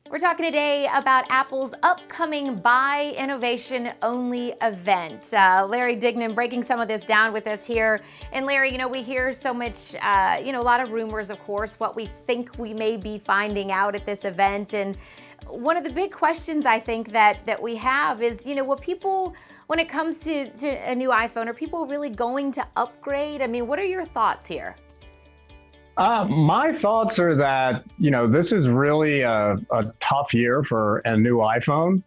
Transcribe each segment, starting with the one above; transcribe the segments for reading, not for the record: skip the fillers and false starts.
We're talking today about Apple's upcoming Buy Innovation Only event. Larry Dignan breaking some of this down with us here. And Larry, we hear so much, a lot of rumors, of course, what we think we may be finding out at this event. And one of the big questions I think that we have is, when it comes to a new iPhone, are people really going to upgrade? I mean, what are your thoughts here? My thoughts are that, this is really a tough year for a new iPhone,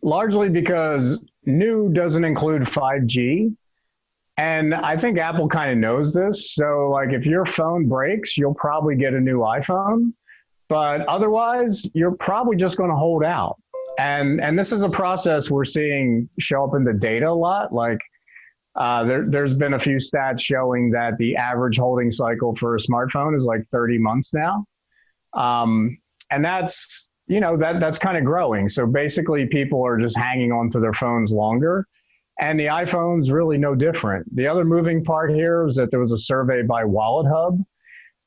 largely because new doesn't include 5G. And I think Apple kind of knows this. So like if your phone breaks, you'll probably get a new iPhone, but otherwise you're probably just going to hold out. And this is a process we're seeing show up in the data a lot. Like there's been a few stats showing that the average holding cycle for a smartphone is like 30 months now. And that's kind of growing. So basically people are just hanging on to their phones longer. And the iPhone's really no different. The other moving part here is that there was a survey by Wallet Hub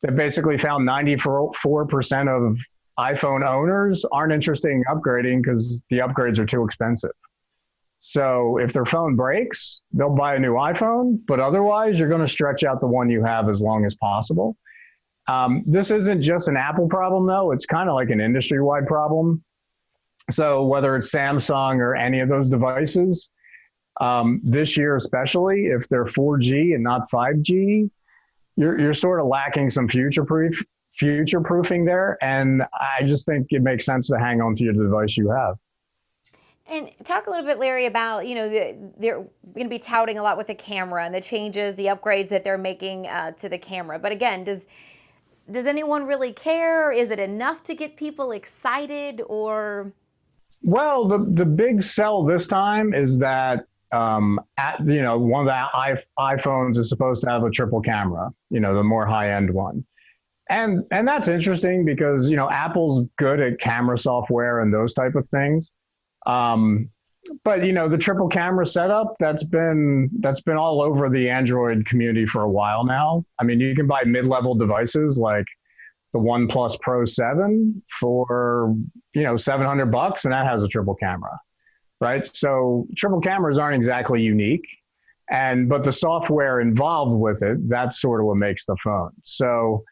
that basically found 94% of iPhone owners aren't interested in upgrading because the upgrades are too expensive. So if their phone breaks, they'll buy a new iPhone, but otherwise you're going to stretch out the one you have as long as possible. This isn't just an Apple problem though. It's kind of like an industry-wide problem. So whether it's Samsung or any of those devices, this year especially, if they're 4G and not 5G, you're sort of lacking some future-proofing there. And I just think it makes sense to hang on to your device you have. And talk a little bit, Larry, about, they're going to be touting a lot with the camera and the changes, the upgrades that they're making to the camera. But again, does anyone really care? Is it enough to get people excited or? Well, the big sell this time is that, one of the iPhones is supposed to have a triple camera, the more high-end one. And that's interesting because, Apple's good at camera software and those type of things. But the triple camera setup, that's been all over the Android community for a while now. I mean, you can buy mid-level devices like the OnePlus Pro 7 for, $700, and that has a triple camera, right? So triple cameras aren't exactly unique, but the software involved with it, that's sort of what makes the phone. So,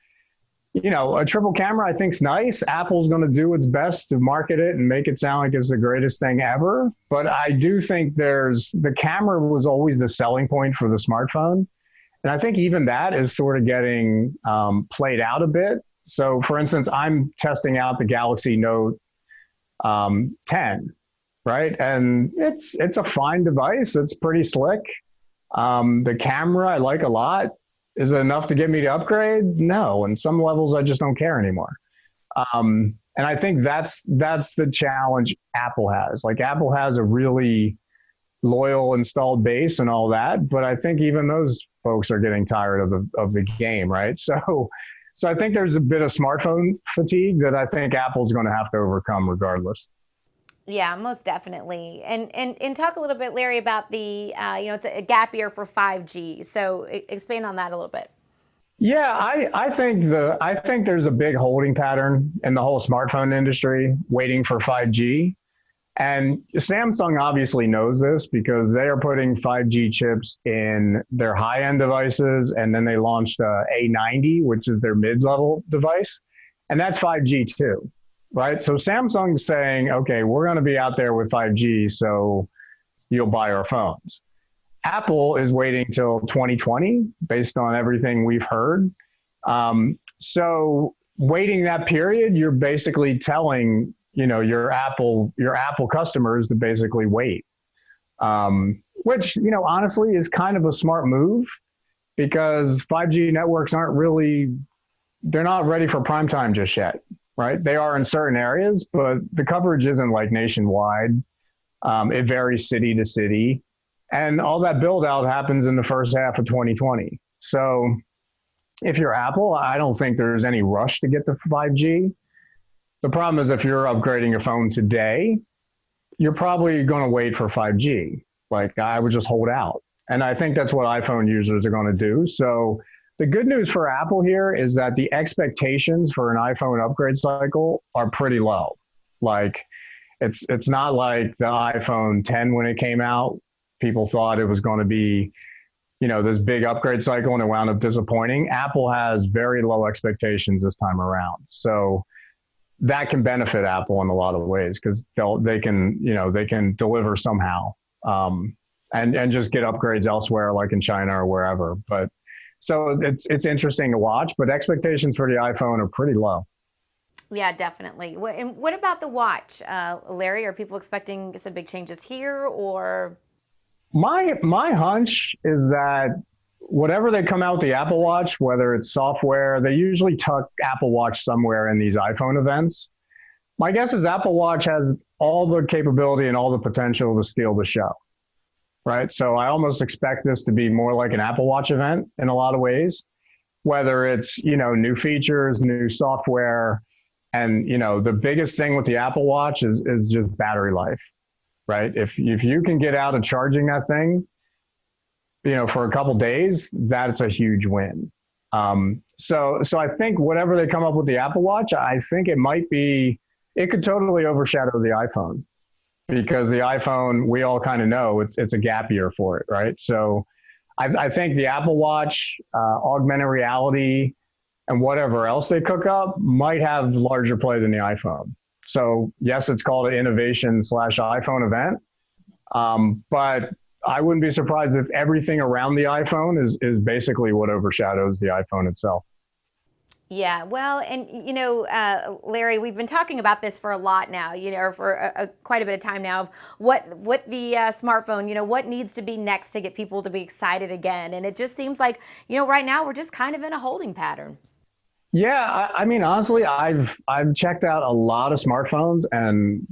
a triple camera I think is nice. Apple's going to do its best to market it and make it sound like it's the greatest thing ever. But I do think the camera was always the selling point for the smartphone. And I think even that is sort of getting played out a bit. So for instance, I'm testing out the Galaxy Note 10, right? And it's a fine device. It's pretty slick. The camera I like a lot. Is it enough to get me to upgrade? No. And some levels, I just don't care anymore. And I think that's the challenge Apple has. Like Apple has a really loyal installed base and all that, but I think even those folks are getting tired of the game, right? So I think there's a bit of smartphone fatigue that I think Apple's going to have to overcome regardless. Yeah, most definitely. And talk a little bit, Larry, about the, it's a gap year for 5G. So expand on that a little bit. Yeah, I think there's a big holding pattern in the whole smartphone industry waiting for 5G. And Samsung obviously knows this because they are putting 5G chips in their high-end devices. And then they launched A90, which is their mid-level device. And that's 5G too. Right. So Samsung's saying, OK, we're going to be out there with 5G, so you'll buy our phones. Apple is waiting till 2020 based on everything we've heard. So waiting that period, you're basically telling, your Apple customers to basically wait, which, honestly is kind of a smart move because 5G networks they're not ready for prime time just yet. Right? They are in certain areas, but the coverage isn't like nationwide. It varies city to city. And all that build out happens in the first half of 2020. So if you're Apple, I don't think there's any rush to get to 5G. The problem is if you're upgrading your phone today, you're probably going to wait for 5G. Like I would just hold out. And I think that's what iPhone users are going to do. So the good news for Apple here is that the expectations for an iPhone upgrade cycle are pretty low. Like it's not like the iPhone 10 when it came out. People thought it was going to be, this big upgrade cycle, and it wound up disappointing. Apple has very low expectations this time around. So that can benefit Apple in a lot of ways because they can deliver somehow, and just get upgrades elsewhere, like in China or wherever. But so it's interesting to watch, but expectations for the iPhone are pretty low. Yeah, definitely. And what about the watch, Larry? Are people expecting some big changes here, or? My hunch is that whatever they come out with the Apple Watch, whether it's software, they usually tuck Apple Watch somewhere in these iPhone events. My guess is Apple Watch has all the capability and all the potential to steal the show, right? So I almost expect this to be more like an Apple Watch event in a lot of ways, whether it's, new features, new software. And, the biggest thing with the Apple Watch is just battery life, right? If you can get out of charging that thing, for a couple days, that's a huge win. So I think whatever they come up with the Apple Watch, I think it could totally overshadow the iPhone, because the iPhone, we all kind of know it's a gap year for it, right? So I think the Apple Watch, augmented reality, and whatever else they cook up might have larger play than the iPhone. So yes, it's called an innovation/iPhone event, but I wouldn't be surprised if everything around the iPhone is basically what overshadows the iPhone itself. Yeah, well, and Larry, we've been talking about this for a lot now, or for quite a bit of time now, of what the smartphone, what needs to be next to get people to be excited again. And it just seems like, right now we're just kind of in a holding pattern. Yeah, I mean, honestly, I've checked out a lot of smartphones, and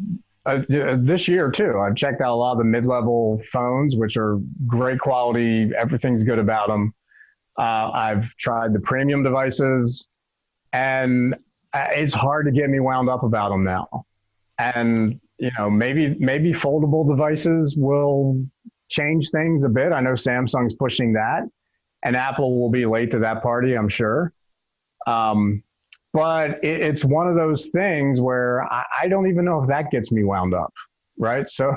this year too, I've checked out a lot of the mid-level phones, which are great quality. Everything's good about them. I've tried the premium devices, and it's hard to get me wound up about them now. And maybe foldable devices will change things a bit. I know Samsung's pushing that, and Apple will be late to that party, I'm sure. But it's one of those things where I don't even know if that gets me wound up, right? So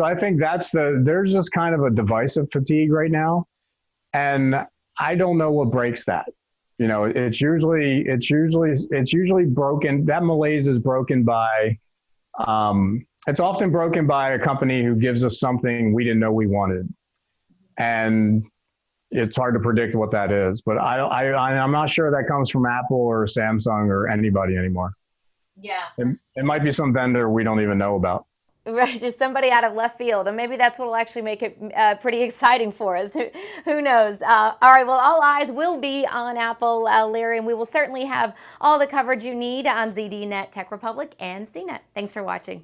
I think there's just kind of a divisive fatigue right now, and I don't know what breaks that. It's usually broken. That malaise is broken by, it's often broken by a company who gives us something we didn't know we wanted, and it's hard to predict what that is, but I'm not sure that comes from Apple or Samsung or anybody anymore. Yeah. It might be some vendor we don't even know about. Right, just somebody out of left field, and maybe that's what will actually make it pretty exciting for us. Who knows? All right, well, all eyes will be on Apple, Larry, and we will certainly have all the coverage you need on ZDNet, Tech Republic, and CNET. Thanks for watching.